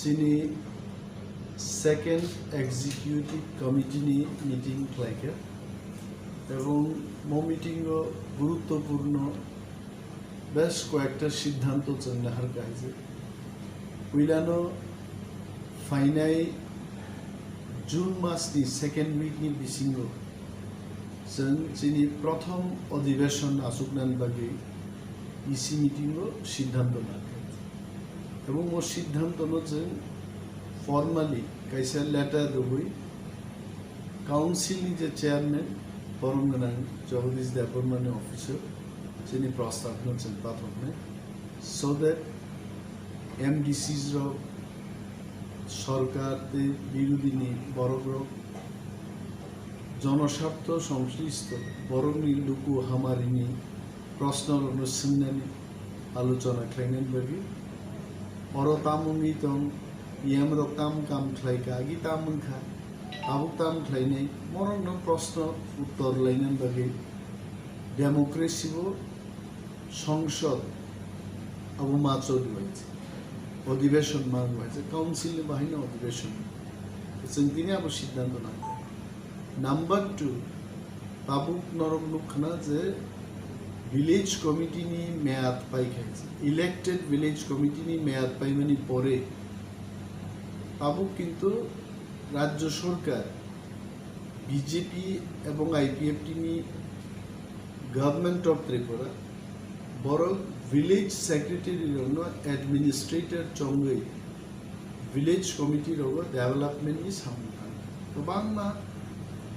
যিনি second executive committee নিয়ে meeting খাইকে এবং মিটিং গুরুত্বপূর্ণ বেশ কয়েকটা সিদ্ধান্ত নেওয়ার কাজে উইলানো ফাইনাই জুন মাসनि सेकेंड वीकनि बिसिङाव जों जोंनि प्रथम अधिवेशन आसुकनान बागै इसी मिटिङाव सिद्धांत लादों এবং ও সিদ্ধান্তनो जों फर्माली कैसे लेटर होई काउंसिलनि जे चेयरमैन बरंगोनां जगदीश देबबर्मानि अफिसाव जोंनि प्रस्तावनो जों पाठकनो सो दैट एमडीसीज सरकार बिरोधिनी बरग्रह जनस्वार्थ संश्लिष्ट बरंगनि लुकु हामारिनि प्रश्नफोरखौ सोंनानै आलोचना खालामनायनि बागै अरतामुंगि दं यामरक ताम काम खालायका आगि तामुंखा आबुक ताम खालायनाय मरंनो प्रश्न उत्तर लायनायनि बागै डेमोक्रेसिबो संसद आबु माचो दिवायছে अधिवेशन मांगवायছে काउंसिल बाहायनो अधिवेशन जों दिनै आबु सिद्धांत नांगौ नम्बर 2 आबुक नरक लुखना जे विलेज कमिटी नि मेयाद पाइखायছে इलेक्टेड विलेज कमिटी नि मेयाद पाइमानि परे आबुक किन्तु राज्य सरकार बीजेपी एवं आईपीएफटी नि गवर्नमेंट ऑफ त्रिपुरा बरं विलेज सेक्रेटरी एडमिनिस्ट्रेटर चंगै विलेज कमिटी डेवलपमेंट नि सामना गोबां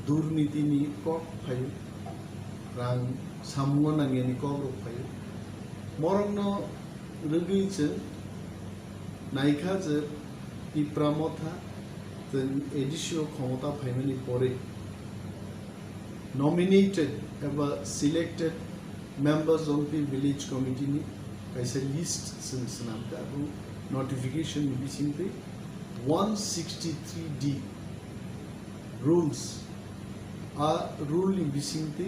दुर्नीति नि कक फायो रां सामुंग नांगेनि कक फायो मरंनो रगैजों नायखा जे तिप्रामथा जों एडिसियो क्षमता फायमानि परे नॉमिनेटेड एबा selected members of the village committee ni kaisa list sinamta abu notification ni bisingte 163D rules are rule ni bisingte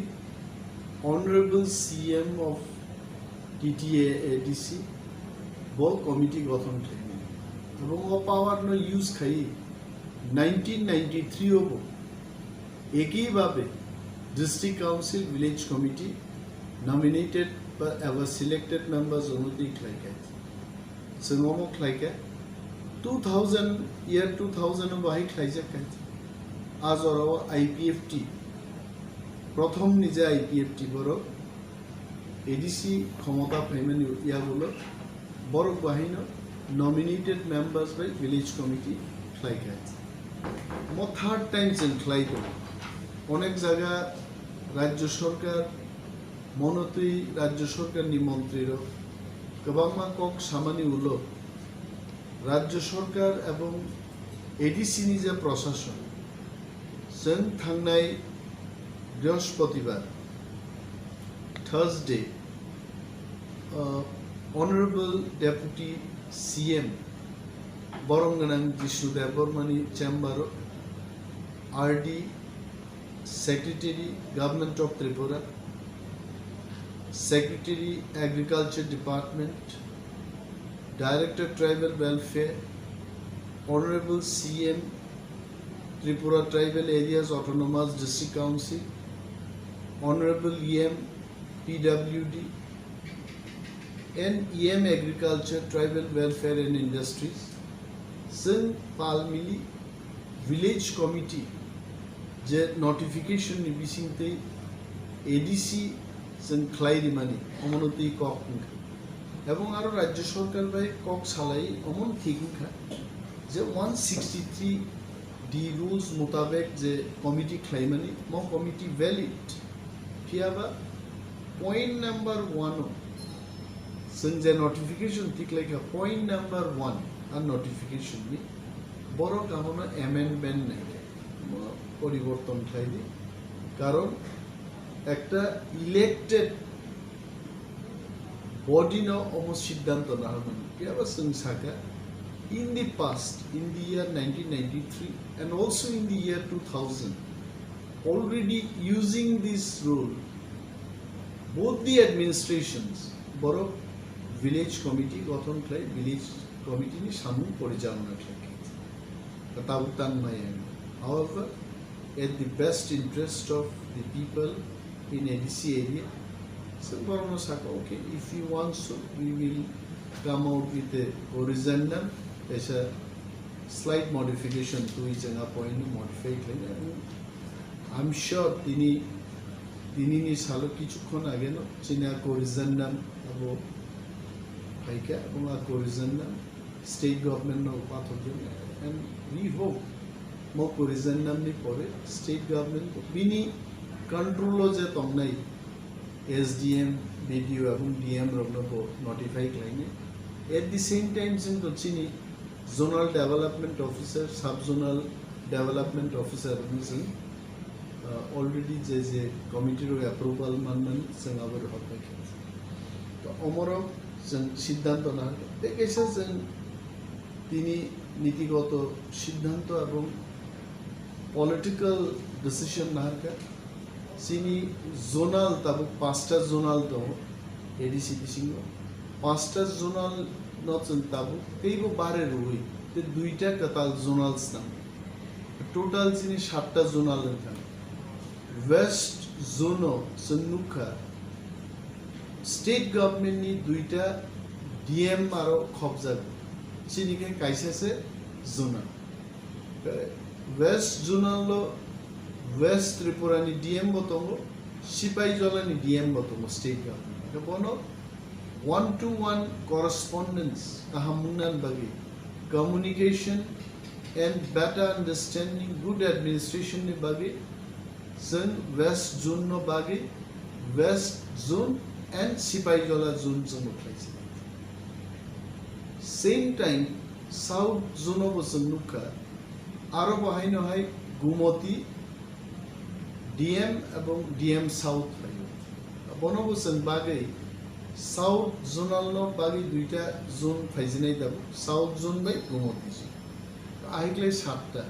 honorable CM of TTA ADC bol committee গঠন খাইনি এবং ও পাওয়ার নো ইউজ খাই 1993 হবো একই ভাবে district council village committee nominated by our selected members only like it. So no more like it. 2000 बाही खाइजा खाइजा आज और IPFT प्रथम निजे IPFT बरो ADC क्षमता पेमेंट या बोलो बरो बाहिनो nominated members by village committee like it. मो थर्ड टाइम जों खाइ दो अनेक जगह राज्य सरकार मनोतै राज्य सरकारनि मन्त्रीर गोबां कक सामानि उलो राज्य सरकार एवं एडीसी नि जे प्रशासन जों थांनाय बृहस्पतिबार थर्सडे ऑनरेबल डेपुटी सीएम बरंगोनां जिष्णु देबबर्मानि चेम्बार RD secretary government of Tripura Secretary Agriculture Department, Director Tribal Welfare, Honorable CM Tripura Tribal Areas Autonomous District Council, Honorable EM PWD, and EM Agriculture, Tribal Welfare and Industries, Sun Palmili Village Committee, J notification ni bisingte ADC जों खालायरि माने अमनति कक एवं आरो राज्य सरकार bye कक सालाय अमन थिगखा जे 163D rules मुताबिक जे कमिटी खालायमानि म कमिटी वैलिड फियाबा पॉइंट नंबर 1 जों जे नोटिफिकेशन थिगलायखा पॉइंट नंबर 1 आ नोटिफिकेशन नि बरो कामनो अमेंडमेंट नाय परिवर्तन खालायदि कारण একটা ইলেক্টেড বডি ন অমসিদ্ধান্ত না হবেন কিবা সংসাকা in the past in the year 1993 and also in the year 2000 already using this rule both the administrations বড় village committee গঠন খাই village committee ni samu porijalona thake tabutang mayan. However, at the best interest of the people in ADC area, so Borono Saka, okay, if you want so, we will come out with a corrigendum as a slight modification to each and a point modify. I'm sure Tini ni salo kichukhon ageno china corrigendum abo haika bunga corrigendum state government no pathogen and we hope mo corrigendum ni pore state government bini control je tomnai SDM BDO and DM Rogno notify line. At the same time, since the zonal development officer, sub-zonal development officer, already there is a committee of approval manman sang our hotbike. So Omoro sang Siddhanto na. They say sang tini nitigoto Siddhanto abong political decision na ka. Sini zonal tabu pasta zonal to ADCP singo pasta zonal not sun tabu teibo bare roi te duita katal zonal stam total sini 7ta zonal kan west zono sunnuka state government ni duita DM aro khobja sini ke kaisa se zona west zonal lo West Tripura ni DM botongo, Sipaijola ni DM botongo state government. Kapono 1-to-1 correspondence ahamunan bagi communication and better understanding, good administration ni bagi sen West Zone no bagi West Zone and Sipaijola Zone zono place. Same time South Zone of Sanuka, Aro bahino hai Gumoti. DM এবং DM South বনবসন বাগে South zonal no বাগে দুইটা zone ফাইজিনাই দাব South zone বাই গুমতি আইকলে 7টা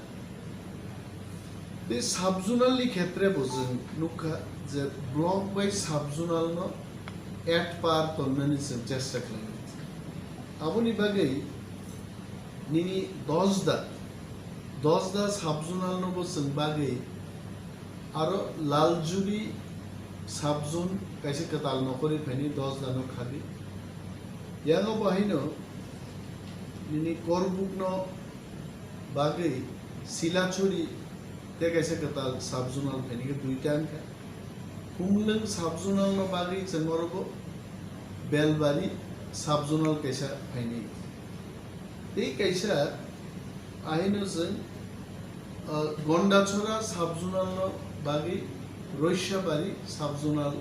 এই সাব জোনালি ক্ষেত্রে বসন নুকা যে ব্লক বাই সাব জোনাল no এট পার তন্নানি চেষ্টা করেন আপনি বাগে নিনি 10 সাব জোনাল no বসন বাগে Aro Laljuri subzone kaise katal nokori phani 10 dano khadi yango bahino nini korbukno bagai silachuri te kaise katal subzonal phani ke duita anka humlung subzonal no bagai chengorgo belbari subzonal kaisa phani ei kaisa ahino jeng Gondachora subzonal no bagi Roishabari subzonal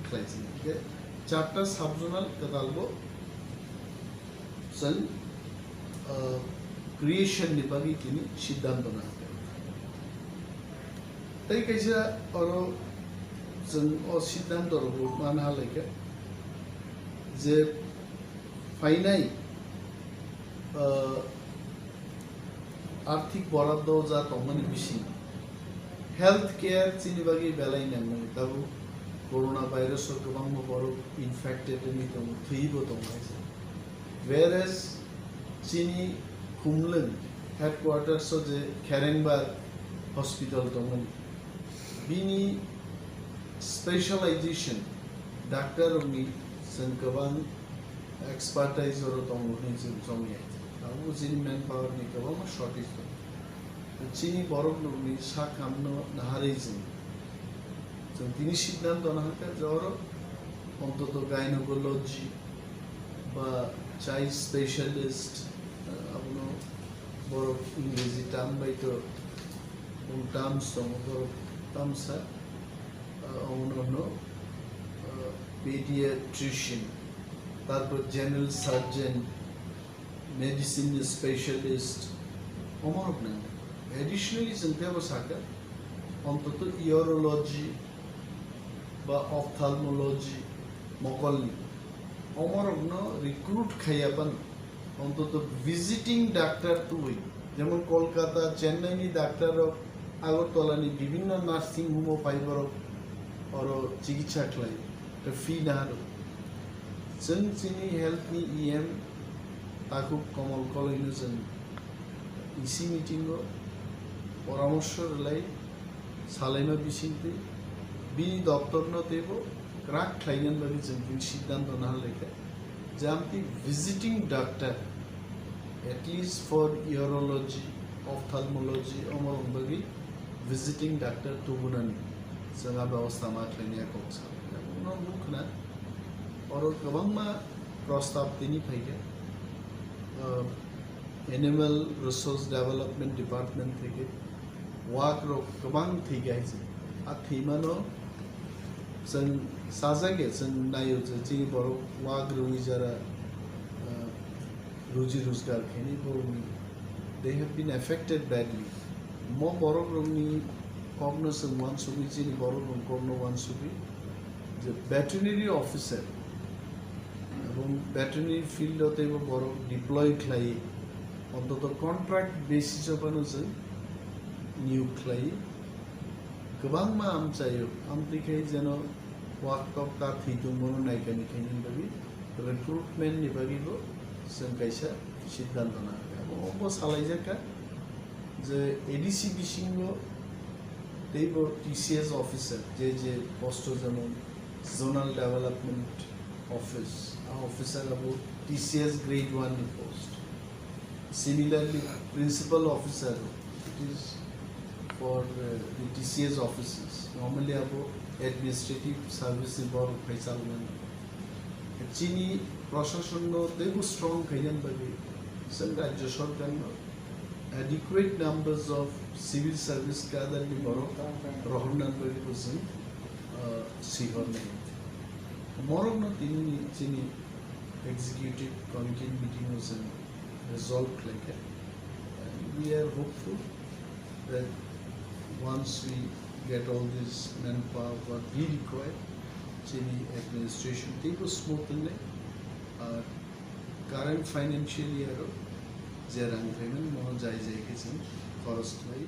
classing. Okay, chapter subzonal katalbo san creation ni bagi kini Siddhanto na. Tai kaisa oro san o Siddhanto ro mana halike je finai आर्थिक बराद्द जा तमनि बिसि health care चिनि बागि बेलाय नांगौ तब corona virus गोबां बर infected नि दं थैबो दं वेरेस चिनि खुमलुं हेडक्वार्टर्स जे खेरेंबार हॉस्पिटल दंमोन बिनि स्पेशलाइजेशन डॉक्टर नि जों गोबां एक्सपर्टाइज दं नि जों Jamia Abu Zini manpower ni kabama shortage to. Chini borok ni sa kamno naharizim. So tini Siddhanto na haka joro ontoto gynecology ba child specialist abuno borok English term by to terms to borok terms sa abuno no pediatrician tarpor general surgeon medicine specialist omorok na additionally sankhya basaka ontoto urology ba ophthalmology mokolni omorok no recruit khayapan ontoto visiting doctor to jemon kolkata chennai ni doctor agartala ni bibhinno nursing home paibor oro chikitsa khlai to fee na haro chini health ni em ताकुब कमल कलैनो जों इसी मिटिंगो परामर्श रलाई सालायमा बिसिंते बि दप्तरनो तेबो क्राक खायगोन बादि जों सिद्धांत नालेखा जामति visiting doctor at least for urology ophthalmology अमर बादि विजिटिंग डॉक्टर तुबुनानि जोंहा व्यवस्था मा खायनाया कक्सा उनाव मुखना और गोबांमा प्रस्ताव दिनि फैगे एनिमल रिसोर्स डेवलपमेंट डिपार्टमेंट थेके वाक रो गोबां थैगायजे आ थैमानो जों साजागे जों नायो जे बर' वाक रुई जरा रुजि रोजगार खेनि बर'नि they have been affected badly mo borok rongni kogno जों wan subi jini borok rong kogno wan subi the veterinary officer এবং veterinary field otebo borok deploy khlai অন্তত contract basis upano जों नियोग khlai गोबां मा आमचायो आमतिखै जेनो वाकअप का थैदुं मोनो नायगानि खायनि बागि रिक्रुटमेंट नि बागिबो जों कायसा सिद्धांत ना अब सालायजाका जे एडीसी बिसिंगो तेबो टीसीएस ऑफिसर जे पोस्ट जेमन जोनल डेवलपमेंट ऑफिस ऑफिसर अब टीसीएस ग्रेड 1 नि post similarly principal officer it is for the TCS offices. Normally, about administrative services for Faisalman. Chini procession no they go strong Kenyan bagi. Some Rajya Sarkar no adequate numbers of civil service gather ni boro Rohnan bagi person sihor nahi. Morog no tini chini executive committee meeting was resolved like that. And we are hopeful that once we get all this manpower what we require, Chini administration take us smoothly. Current financial year, Zerang payment, more jai jai kitchen, forest way,